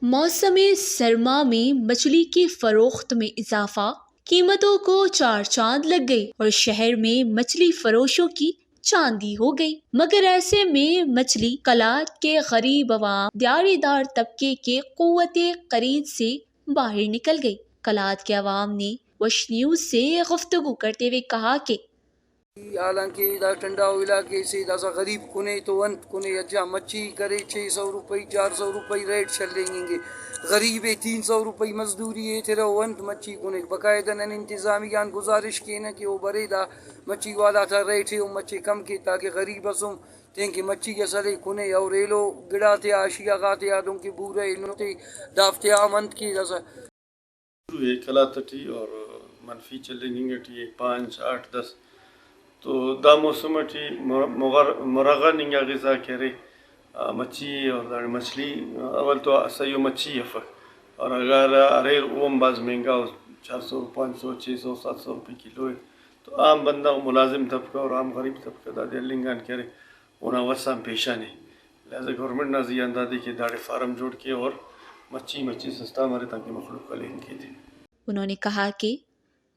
موسم سرما میں مچھلی کی فروخت میں اضافہ، قیمتوں کو چار چاند لگ گئی اور شہر میں مچھلی فروشوں کی چاندی ہو گئی۔ مگر ایسے میں مچھلی کلات کے غریب عوام دیاری دار طبقے کے قوت خرید سے باہر نکل گئی۔ کلات کے عوام نے وش نیوز سے گفتگو کرتے ہوئے کہا کہ حالانکہ دا ٹھنڈا علاقے سے دا سا غریب کنے تو انت کنے اچھا مچھی کرے 600 روپی 400 روپی ریٹ چل لیں گے، غریب 300 روپی مزدوری ہے تیرا انت مچھی کنے باقاعدہ نن انتظامیہ گزارش کی نا کہ وہ برے دا مچھی والا تھا ریٹ ہے وہ مچھی کم کی تاکہ غریب اسم تین کی مچھی کے سلے کنے اور ایلو گڑا تے آشیا گاتے آدوں کی بورے انتے دافتے آمند کی دا سا کلاتٹی اور منفی چلیں گے 5 8 10 تو دا موسم ٹی مرغا ننگا غذا کرے مچھی اور مچھلی اول تو سیو مچھی یفر اور اگر ارے اوم باز مہنگا 400 500 600 700 روپے کلو ہے تو عام بندہ ملازم طبقہ اور عام غریب طبقہ دا دلنگان کرے انہاں وسام پیشہ نہیں، لہذا گورنمنٹ نہ زیان دادی کے داڑے فارم جوڑ کے اور مچھی سستا مارے تاکہ مخلوق کا لیں کے تھے۔ انہوں نے کہا کہ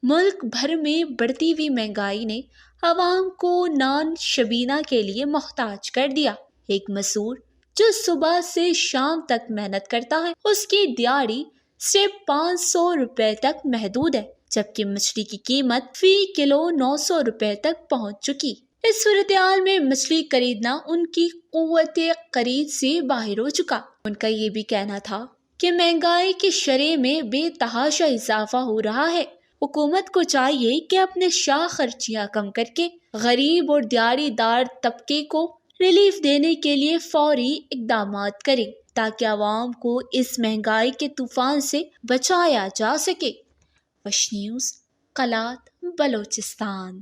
ملک بھر میں بڑھتی ہوئی مہنگائی نے عوام کو نان شبینہ کے لیے محتاج کر دیا۔ ایک مزدور جو صبح سے شام تک محنت کرتا ہے اس کی دیہڑی صرف 500 روپے تک محدود ہے، جبکہ مچھلی کی قیمت فی کلو 900 روپے تک پہنچ چکی۔ اس صورتحال میں مچھلی خریدنا ان کی قوت خرید سے باہر ہو چکا۔ ان کا یہ بھی کہنا تھا کہ مہنگائی کی شرح میں بے تحاشا اضافہ ہو رہا ہے۔ حکومت کو چاہیے کہ اپنے شاہ خرچیاں کم کر کے غریب اور دیاری دار طبقے کو ریلیف دینے کے لیے فوری اقدامات کرے تاکہ عوام کو اس مہنگائی کے طوفان سے بچایا جا سکے۔ وش نیوز، کلات، بلوچستان۔